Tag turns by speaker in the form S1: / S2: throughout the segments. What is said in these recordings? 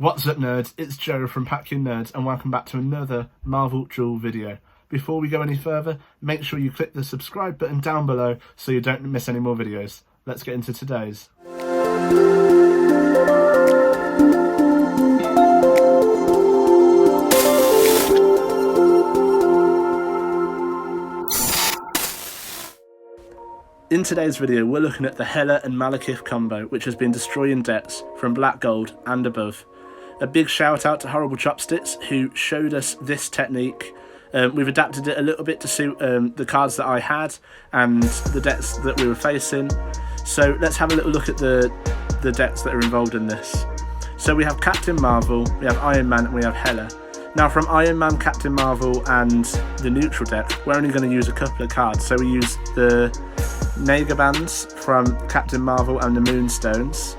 S1: What's up nerds, it's Joe from Pack Your Nerds and welcome back to another MARVEL Duel video. Before we go any further, make sure you click the subscribe button down below so you don't miss any more videos. Let's get into today's. In today's video, we're looking at the HELA and Malekith combo, which has been destroying decks from black gold and above. A big shout out to Horrible Chopsticks, who showed us this technique. We've adapted it a little bit to suit the cards that I had and the decks that we were facing. So let's have a little look at the decks that are involved in this. So we have Captain Marvel, we have Iron Man, and we have HELA. Now from Iron Man, Captain Marvel and the neutral deck, we're only going to use a couple of cards. So we use the Naga Bands from Captain Marvel and the Moonstones.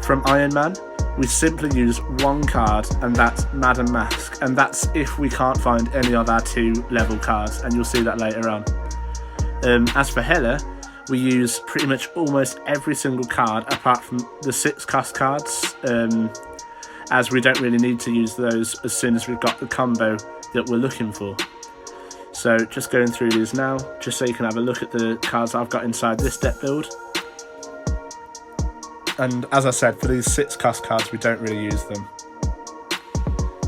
S1: From Iron Man, we simply use one card, and that's Madam Mask, and that's if we can't find any of our 2 level cards, and you'll see that later on. As for HELA, we use pretty much almost every single card apart from the 6 cost cards, as we don't really need to use those as soon as we've got the combo that we're looking for. So just going through these now, just so you can have a look at the cards I've got inside this deck build. And as I said, for these 6 cost cards, we don't really use them.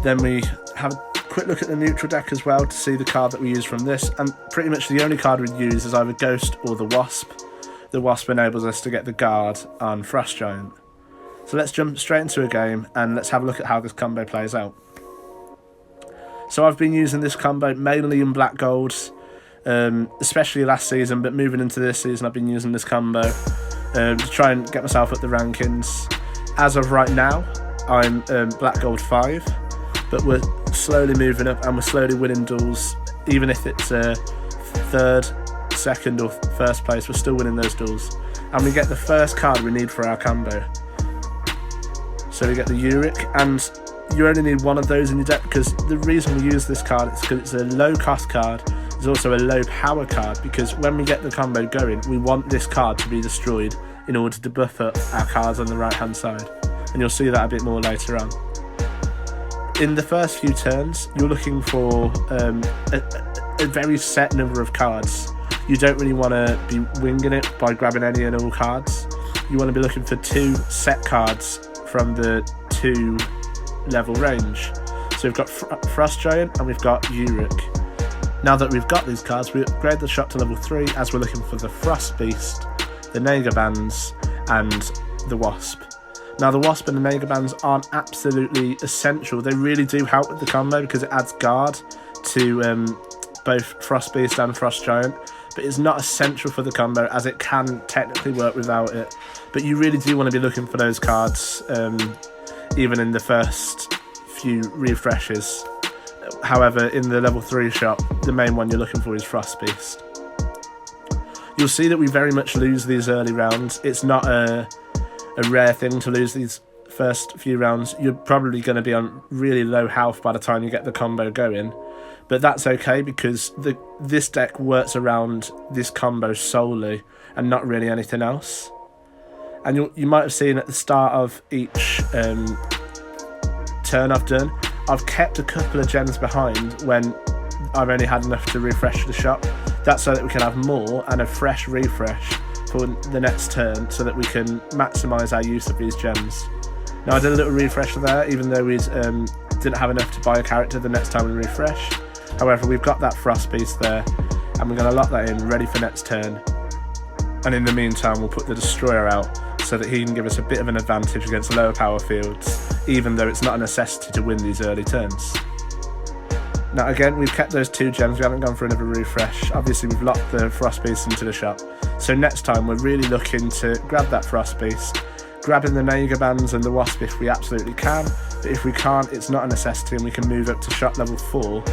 S1: Then we have a quick look at the neutral deck as well to see the card that we use from this. And pretty much the only card we'd use is either Ghost or the Wasp. The Wasp enables us to get the guard on Frost Giant. So let's jump straight into a game and let's have a look at how this combo plays out. So I've been using this combo mainly in black golds, especially last season, but moving into this season I've been using this combo to try and get myself up the rankings. As of right now, I'm black gold 5, but we're slowly moving up and we're slowly winning duels. Even if it's 3rd, 2nd or 1st place, we're still winning those duels. And we get the first card we need for our combo. So we get the Uric, and you only need one of those in your deck because the reason we use this card is because it's a low cost card. It's also a low power card because when we get the combo going, we want this card to be destroyed in order to buff up our cards on the right hand side. And you'll see that a bit more later on. In the first few turns, you're looking for a very set number of cards. You don't really want to be winging it by grabbing any and all cards. You want to be looking for 2 set cards from the 2 level range. So we've got Frost Giant and we've got Uric. Now that we've got these cards, we upgrade the shop to level 3 as we're looking for the Frost Beast, the Naga Bands and the Wasp. Now the Wasp and the Naga Bands aren't absolutely essential. They really do help with the combo because it adds guard to both Frost Beast and Frost Giant, but it's not essential for the combo as it can technically work without it. But you really do want to be looking for those cards even in the first few refreshes. However, in the level 3 shop, the main one you're looking for is Frost Beast. You'll see that we very much lose these early rounds. It's not a rare thing to lose these first few rounds. You're probably going to be on really low health by the time you get the combo going. But that's okay because this deck works around this combo solely and not really anything else. And you might have seen at the start of each turn I've done, I've kept a couple of gems behind when I've only had enough to refresh the shop. That's so that we can have more and a fresh refresh for the next turn so that we can maximise our use of these gems. Now I did a little refresh there even though we didn't have enough to buy a character the next time we refresh. However, we've got that Frost Beast there and we're going to lock that in ready for next turn. And in the meantime we'll put the Destroyer out so that he can give us a bit of an advantage against lower power fields, even though it's not a necessity to win these early turns. Now again, we've kept those 2 gems, we haven't gone for another refresh. Obviously we've locked the Frost Beast into the shop, so next time we're really looking to grab that Frost Beast, grabbing the Naga Bands and the Wasp if we absolutely can, but if we can't, it's not a necessity and we can move up to shop level 4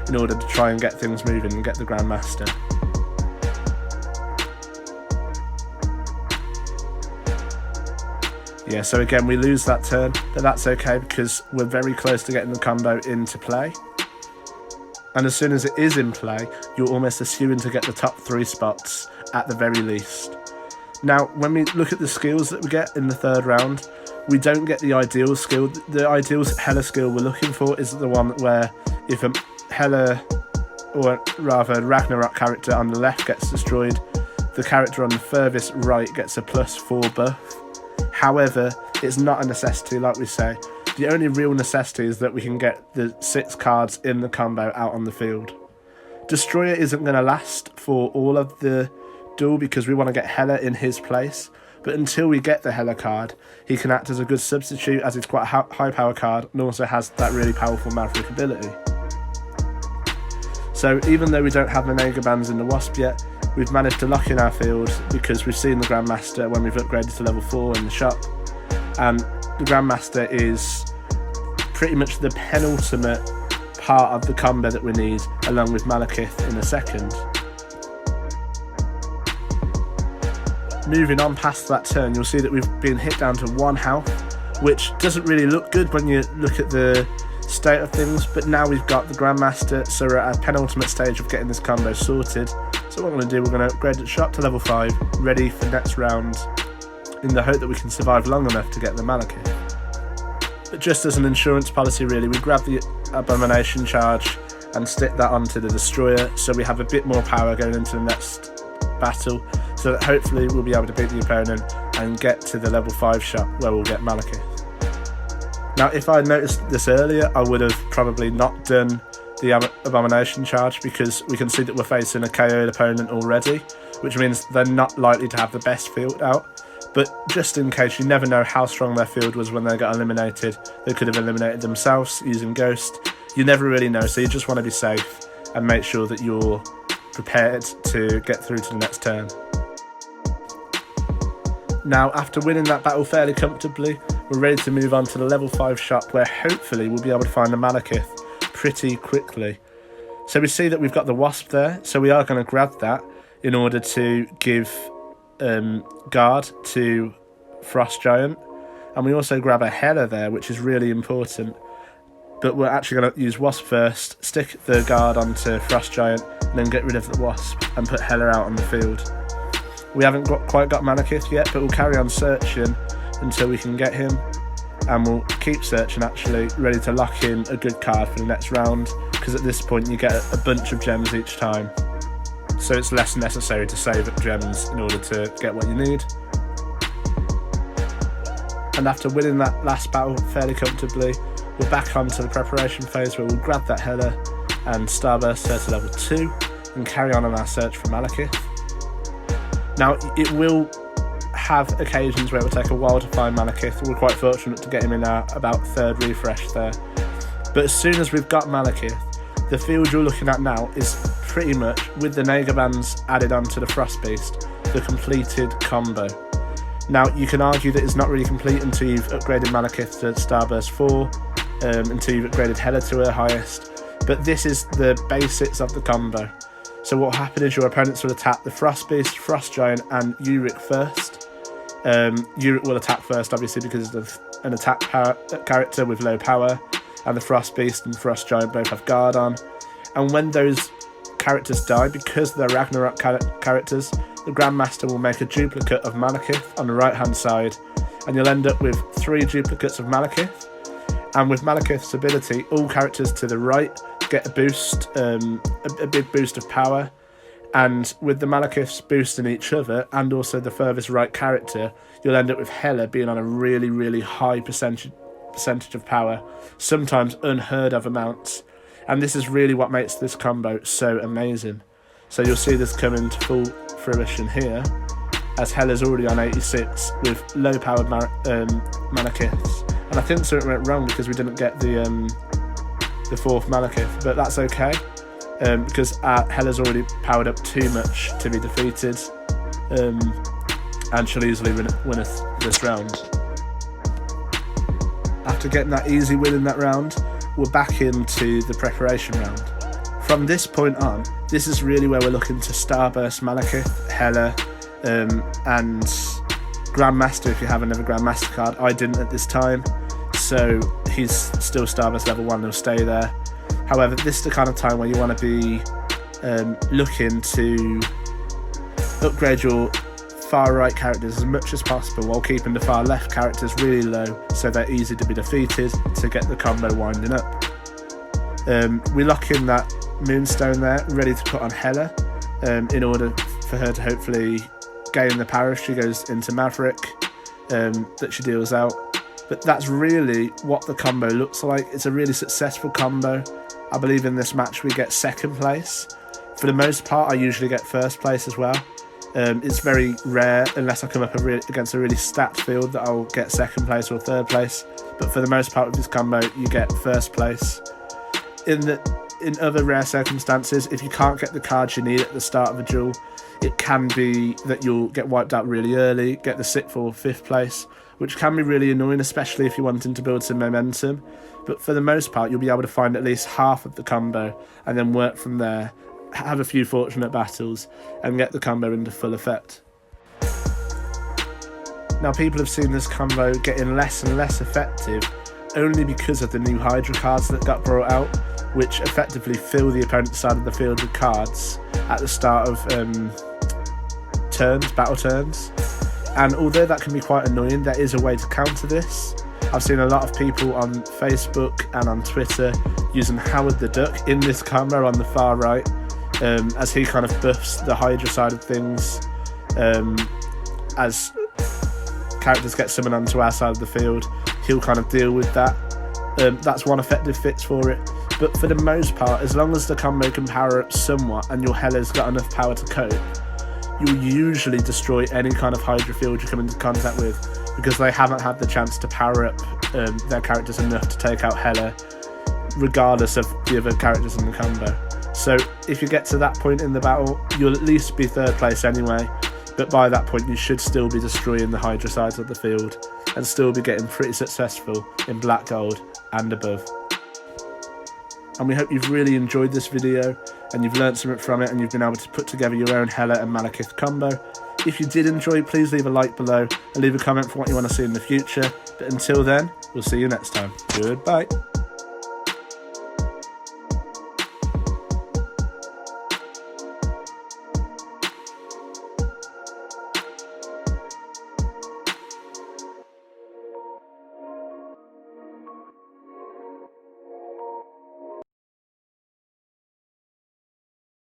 S1: in order to try and get things moving and get the Grandmaster. Yeah, so again we lose that turn, but that's okay because we're very close to getting the combo into play. And as soon as it is in play, you're almost assuming to get the top 3 spots at the very least. Now, when we look at the skills that we get in the 3rd round, we don't get the ideal skill. The ideal HELA skill we're looking for is the one where if a HELA, or rather Ragnarok character on the left gets destroyed, the character on the furthest right gets a +4 buff. However, it's not a necessity, like we say. The only real necessity is that we can get the 6 cards in the combo out on the field. Destroyer isn't going to last for all of the duel because we want to get HELA in his place, but until we get the HELA card, he can act as a good substitute as it's quite a high power card and also has that really powerful Maverick ability. So even though we don't have the Naga bands in the Wasp yet, we've managed to lock in our field because we've seen the Grandmaster when we've upgraded to level 4 in the shop, and the Grandmaster is pretty much the penultimate part of the combo that we need, along with Malekith in a second. Moving on past that turn, you'll see that we've been hit down to 1 health, which doesn't really look good when you look at the state of things, but now we've got the Grandmaster, so we're at a penultimate stage of getting this combo sorted. So what we're going to do, we're going to upgrade the shop to level 5, ready for next round, in the hope that we can survive long enough to get the Malekith. But just as an insurance policy really, we grab the Abomination charge and stick that onto the Destroyer, so we have a bit more power going into the next battle, so that hopefully we'll be able to beat the opponent and get to the level 5 shop where we'll get Malekith. Now if I noticed this earlier, I would have probably not done the Abomination charge because we can see that we're facing a KO'd opponent already, which means they're not likely to have the best field out. But just in case, you never know how strong their field was when they got eliminated. They could have eliminated themselves using Ghost. You never really know, so you just want to be safe and make sure that you're prepared to get through to the next turn. Now, after winning that battle fairly comfortably, we're ready to move on to the level 5 shop where hopefully we'll be able to find the Malekith pretty quickly. So we see that we've got the Wasp there, so we are going to grab that in order to give guard to Frost Giant, and we also grab a HELA there, which is really important, but we're actually going to use Wasp first, stick the guard onto Frost Giant, and then get rid of the Wasp and put HELA out on the field. We haven't quite got Malekith yet, but we'll carry on searching until we can get him, and we'll keep searching actually, ready to lock in a good card for the next round, because at this point you get a bunch of gems each time. So it's less necessary to save up gems in order to get what you need. And after winning that last battle fairly comfortably, we're back onto the preparation phase where we'll grab that HELA and Starburst her to level 2 and carry on our search for Malekith. Now it will have occasions where it will take a while to find Malekith. We're quite fortunate to get him in our about 3rd refresh there. But as soon as we've got Malekith, the field you're looking at now is pretty much, with the Naga bands added onto the Frost Beast, the completed combo. Now you can argue that it's not really complete until you've upgraded Malekith to Starburst 4, until you've upgraded HELA to her highest, but this is the basics of the combo. So what will happen is your opponents will attack the Frost Beast, Frost Giant and Uric first. Uric will attack first obviously because it's an attack character with low power, and the Frost Beast and Frost Giant both have guard on. And when those characters die, because they're Ragnarok characters, the Grandmaster will make a duplicate of Malekith on the right hand side, and you'll end up with 3 duplicates of Malekith. And with Malekith's ability, all characters to the right get a boost, a big boost of power, and with the Malekiths boosting each other and also the furthest right character, you'll end up with HELA being on a really high percentage of power, sometimes unheard of amounts, and this is really what makes this combo so amazing. So you'll see this come into full fruition here, as HELA's already on 86 with low powered Malekiths, and I think something went wrong because we didn't get the 4th Malekith, but that's okay, because HELA's already powered up too much to be defeated, and she'll easily win us this round. After getting that easy win in that round, we're back into the preparation round. From this point on, this is really where we're looking to Starburst Malekith, HELA, and Grandmaster if you have another Grandmaster card. I didn't at this time, so he's still Starburst level 1, he'll stay there. However, this is the kind of time where you want to be looking to upgrade your far right characters as much as possible while keeping the far left characters really low so they're easy to be defeated to get the combo winding up. We lock in that Moonstone there, ready to put on HELA in order for her to hopefully gain the power if she goes into Maverick that she deals out. But that's really what the combo looks like. It's a really successful combo. I believe in this match we get second place. For the most part, I usually get first place as well. It's very rare, unless I come up against a really stacked field, that I'll get second place or third place. But for the most part with this combo, you get first place. In other rare circumstances, if you can't get the cards you need at the start of a duel, it can be that you'll get wiped out really early, get the 6th or 5th place, which can be really annoying, especially if you're wanting to build some momentum. But for the most part, you'll be able to find at least half of the combo and then work from there, have a few fortunate battles, and get the combo into full effect. Now, people have seen this combo getting less and less effective only because of the new Hydra cards that got brought out, which effectively fill the opponent's side of the field with cards at the start of battle turns. And although that can be quite annoying, there is a way to counter this. I've seen a lot of people on Facebook and on Twitter using Howard the Duck in this combo on the far right, as he kind of buffs the Hydra side of things as characters get summoned onto our side of the field. He'll kind of deal with that. That's one effective fix for it. But for the most part, as long as the combo can power up somewhat and your HELA's got enough power to cope, you'll usually destroy any kind of Hydra field you come into contact with, because they haven't had the chance to power up their characters enough to take out HELA, regardless of the other characters in the combo. So if you get to that point in the battle, you'll at least be third place anyway, but by that point you should still be destroying the Hydra sides of the field and still be getting pretty successful in black, gold and above. And we hope you've really enjoyed this video and you've learned something from it and you've been able to put together your own HELA and Malekith combo. If you did enjoy, please leave a like below and leave a comment for what you want to see in the future. But until then, we'll see you next time. Goodbye.